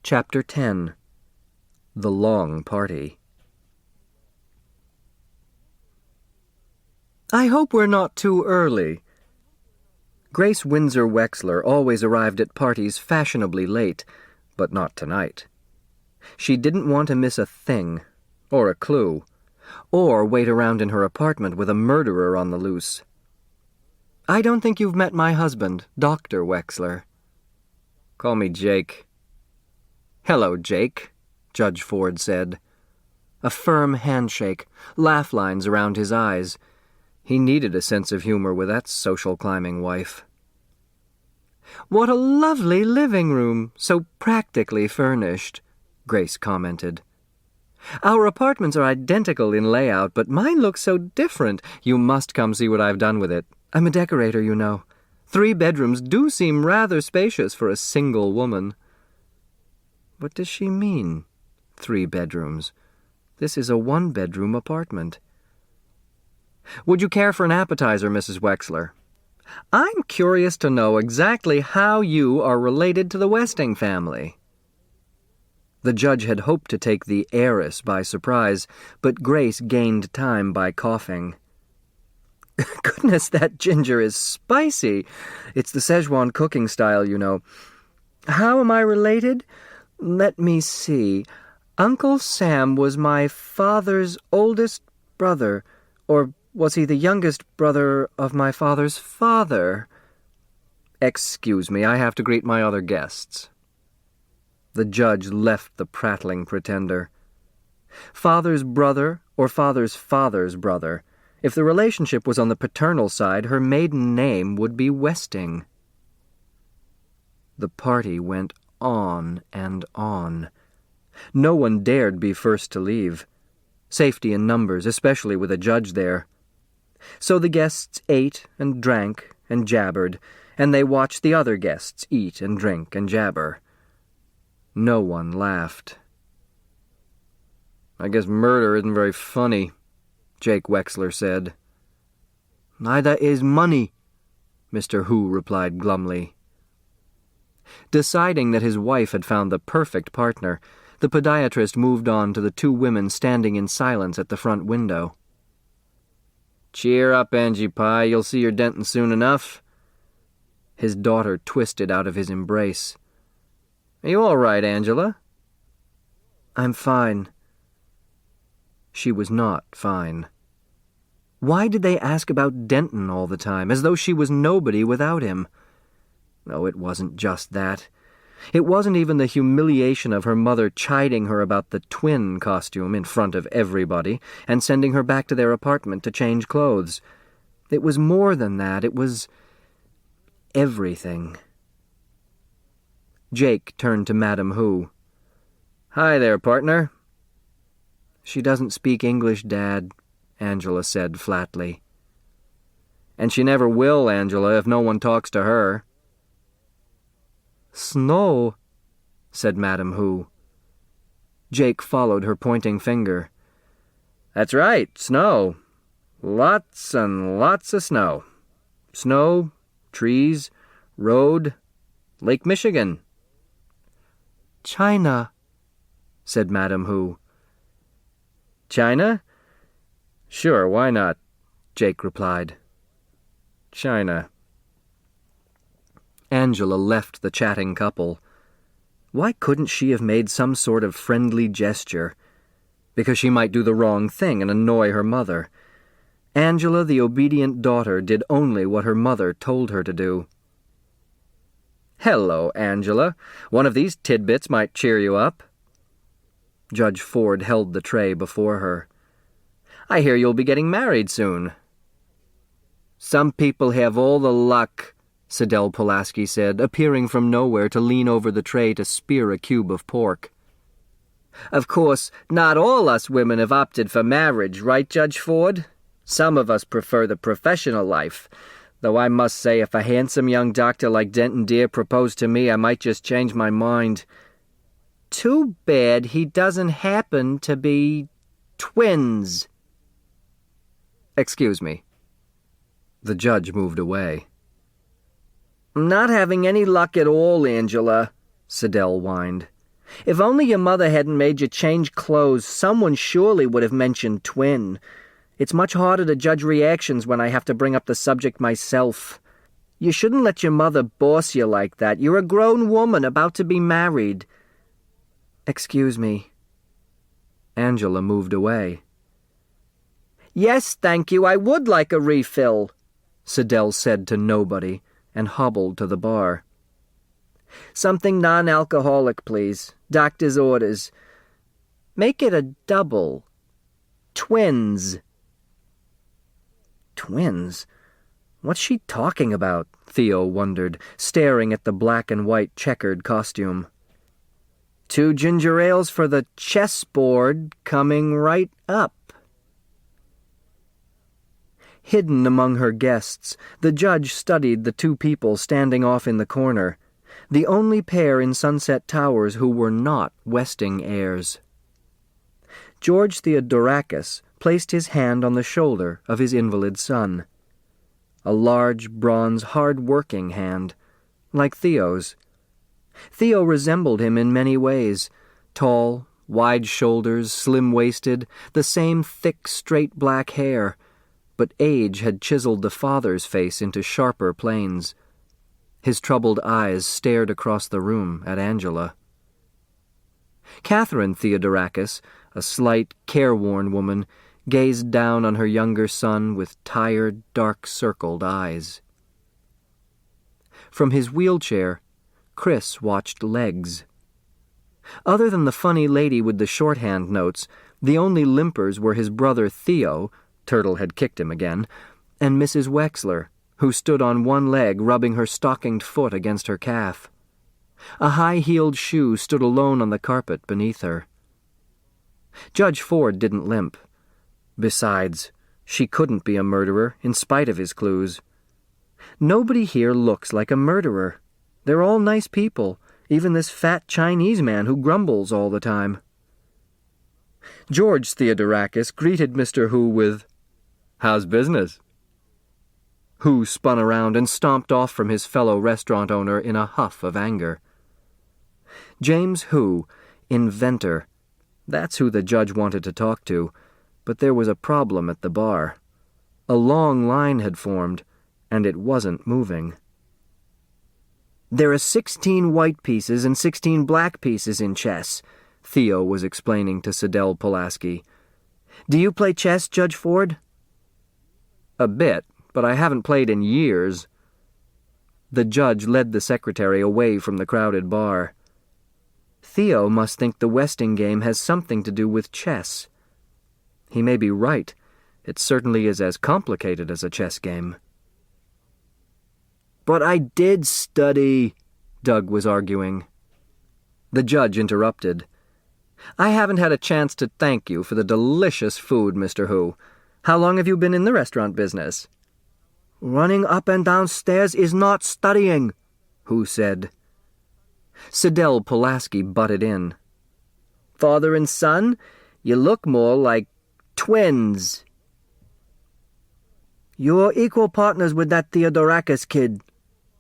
Chapter 10. The Long Party. "I hope we're not too early." Grace Windsor Wexler always arrived at parties fashionably late, but not tonight. She didn't want to miss a thing, or a clue, or wait around in her apartment with a murderer on the loose. "I don't think you've met my husband, Dr. Wexler." "Call me Jake." "Hello, Jake," Judge Ford said. A firm handshake, laugh lines around his eyes. He needed a sense of humor with that social-climbing wife. "What a lovely living room, so practically furnished," Grace commented. "Our apartments are identical in layout, but mine looks so different. You must come see what I've done with it. I'm a decorator, you know. 3 bedrooms do seem rather spacious for a single woman." What does she mean, 3 bedrooms? This is a 1-bedroom apartment. "Would you care for an appetizer, Mrs. Wexler? I'm curious to know exactly how you are related to the Westing family." The judge had hoped to take the heiress by surprise, but Grace gained time by coughing. "Goodness, that ginger is spicy. It's the Szechuan cooking style, you know. How am I related? Let me see. Uncle Sam was my father's oldest brother, or was he the youngest brother of my father's father? Excuse me, I have to greet my other guests." The judge left the prattling pretender. Father's brother or father's father's brother. If the relationship was on the paternal side, her maiden name would be Westing. The party went on and on. No one dared be first to leave. Safety in numbers, especially with a judge there. So the guests ate and drank and jabbered, and they watched the other guests eat and drink and jabber. No one laughed. "I guess murder isn't very funny," Jake Wexler said. "Neither is money," Mr. Hu replied glumly. Deciding that his wife had found the perfect partner, the podiatrist moved on to the 2 women standing in silence at the front window. "Cheer up, Angie Pie, you'll see your Denton soon enough." His daughter twisted out of his embrace. "Are you all right, Angela?" "I'm fine." She was not fine. Why did they ask about Denton all the time, as though she was nobody without him? No, it wasn't just that. It wasn't even the humiliation of her mother chiding her about the twin costume in front of everybody and sending her back to their apartment to change clothes. It was more than that. It was everything. Jake turned to Madam Hu. "Hi there, partner." "She doesn't speak English, Dad," Angela said flatly. "And she never will, Angela, if no one talks to her." "Snow," said Madam Hu. Jake followed her pointing finger. "That's right, snow. Lots and lots of snow. Snow, trees, road, Lake Michigan." "China," said Madam Hu. "China? Sure, why not?" Jake replied. "China." Angela left the chatting couple. Why couldn't she have made some sort of friendly gesture? Because she might do the wrong thing and annoy her mother. Angela, the obedient daughter, did only what her mother told her to do. "Hello, Angela. One of these tidbits might cheer you up." Judge Ford held the tray before her. "I hear you'll be getting married soon." "Some people have all the luck," Sidel Pulaski said, appearing from nowhere to lean over the tray to spear a cube of pork. "Of course, not all us women have opted for marriage, right, Judge Ford? Some of us prefer the professional life, though I must say if a handsome young doctor like Denton Deere proposed to me, I might just change my mind. Too bad he doesn't happen to be twins." "Excuse me." The judge moved away. "Not having any luck at all, Angela," Sidel whined. If only your mother hadn't made you change clothes, someone surely would have mentioned twin. It's much harder to judge reactions when I have to bring up the subject myself. You shouldn't let your mother boss you like that. You're a grown woman about to be married. Excuse me. Angela moved away. Yes, thank you, I would like a refill, Siddell said to nobody, and hobbled to the bar. Something non-alcoholic, please. Doctor's orders. Make it a double. Twins. Twins? What's she talking about? Theo wondered, staring at the black and white checkered costume. 2 ginger ales for the chessboard coming right up. Hidden among her guests, the judge studied the 2 people standing off in the corner, the only pair in Sunset Towers who were not Westing heirs. George Theodorakis placed his hand on the shoulder of his invalid son. A large, bronze, hard-working hand, like Theo's. Theo resembled him in many ways, tall, wide shoulders, slim-waisted, the same thick, straight black hair, but age had chiseled the father's face into sharper planes. His troubled eyes stared across the room at Angela. Catherine Theodorakis, a slight, careworn woman, gazed down on her younger son with tired, dark-circled eyes. From his wheelchair, Chris watched legs. Other than the funny lady with the shorthand notes, the only limpers were his brother Theo, Turtle had kicked him again, and Mrs. Wexler, who stood on one leg rubbing her stockinged foot against her calf. A high-heeled shoe stood alone on the carpet beneath her. Judge Ford didn't limp. Besides, she couldn't be a murderer, in spite of his clues. Nobody here looks like a murderer. They're all nice people, even this fat Chinese man who grumbles all the time. George Theodorakis greeted Mr. Hu with, "How's business?" Hu spun around and stomped off from his fellow restaurant owner in a huff of anger. James Hu, inventor, that's who the judge wanted to talk to, but there was a problem at the bar. A long line had formed, and it wasn't moving. "There are 16 white pieces and 16 black pieces in chess," Theo was explaining to Siddell Pulaski. "Do you play chess, Judge Ford?" "A bit, but I haven't played in years." The judge led the secretary away from the crowded bar. Theo must think the Westing game has something to do with chess. He may be right. It certainly is as complicated as a chess game. "But I did study," Doug was arguing. The judge interrupted. "I haven't had a chance to thank you for the delicious food, Mr. Hu. How long have you been in the restaurant business?" "Running up and down stairs is not studying," Hu said. Siddell Pulaski butted in. "Father and son, you look more like twins." "You're equal partners with that Theodorakis kid,"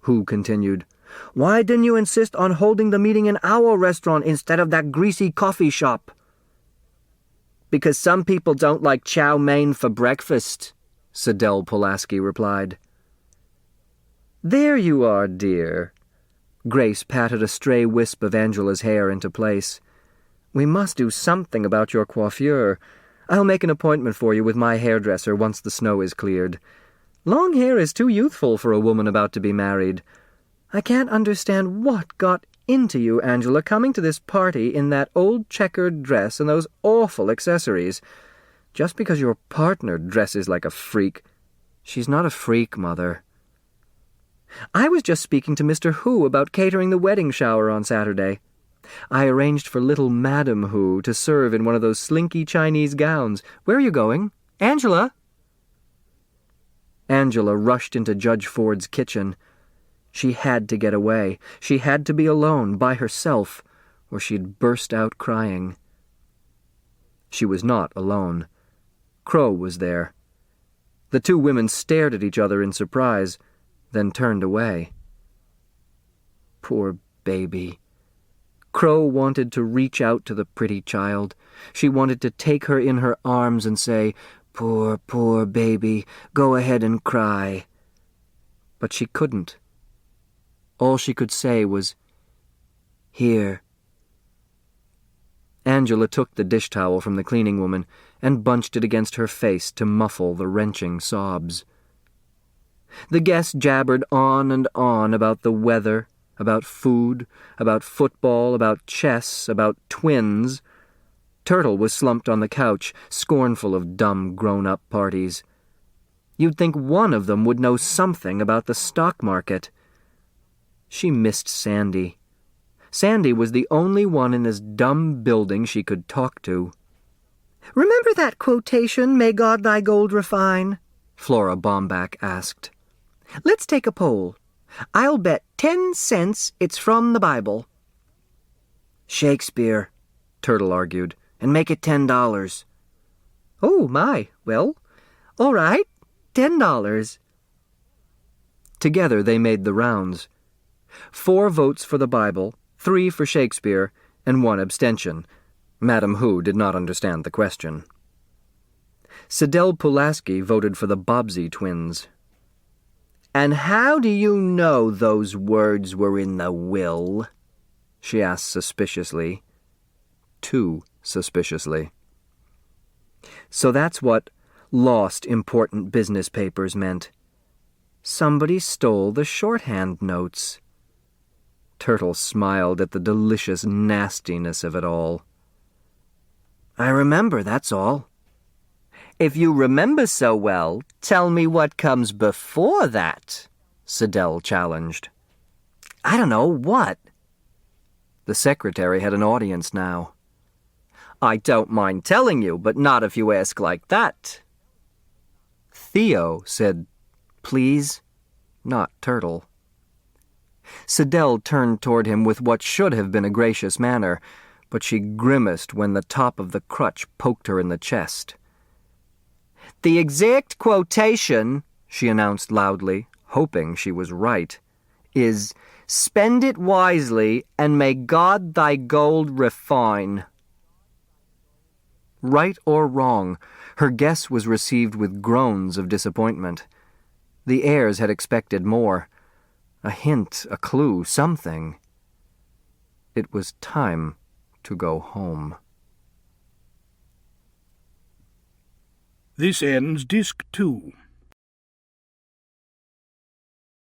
Hu continued. "Why didn't you insist on holding the meeting in our restaurant instead of that greasy coffee shop?" "Because some people don't like chow mein for breakfast," Siddell Pulaski replied. "There you are, dear." Grace patted a stray wisp of Angela's hair into place. "We must do something about your coiffure. I'll make an appointment for you with my hairdresser once the snow is cleared. Long hair is too youthful for a woman about to be married. I can't understand what got into you, Angela, coming to this party in that old checkered dress and those awful accessories. Just because your partner dresses like a freak. She's not a freak, Mother." "I was just speaking to Mr. Hu about catering the wedding shower on Saturday. I arranged for little Madam Hu to serve in one of those slinky Chinese gowns. Where are you going? Angela?" Angela rushed into Judge Ford's kitchen. She had to get away. She had to be alone, by herself, or she'd burst out crying. She was not alone. Crow was there. The 2 women stared at each other in surprise, then turned away. Poor baby. Crow wanted to reach out to the pretty child. She wanted to take her in her arms and say, "Poor, poor baby, go ahead and cry." But she couldn't. All she could say was, "Here." Angela took the dish towel from the cleaning woman and bunched it against her face to muffle the wrenching sobs. The guest jabbered on and on about the weather, about food, about football, about chess, about twins. Turtle was slumped on the couch, scornful of dumb grown-up parties. You'd think one of them would know something about the stock market. She missed Sandy. Sandy was the only one in this dumb building she could talk to. "Remember that quotation, 'May God thy gold refine'?" Flora Bomback asked. "Let's take a poll. I'll bet 10 cents it's from the Bible." "Shakespeare," Turtle argued, "and make it $10. "Oh, my. Well, all right, $10. Together they made the rounds. 4 votes for the Bible, 3 for Shakespeare, and 1 abstention. Madam Who did not understand the question. Sidel Pulaski voted for the Bobbsey twins. "And how do you know those words were in the will?" she asked suspiciously. Too suspiciously. So that's what lost important business papers meant. Somebody stole the shorthand notes. Turtle smiled at the delicious nastiness of it all. "I remember, that's all." "If you remember so well, tell me what comes before that," Sidel challenged. "I don't know, what?" The secretary had an audience now. "I don't mind telling you, but not if you ask like that." Theo said, "Please," not Turtle. Sidel turned toward him with what should have been a gracious manner, but she grimaced when the top of the crutch poked her in the chest. "The exact quotation," she announced loudly, hoping she was right, "is, 'Spend it wisely, and may God thy gold refine.'" Right or wrong, her guess was received with groans of disappointment. The heirs had expected more. A hint, a clue, something. It was time to go home. This ends Disc 2.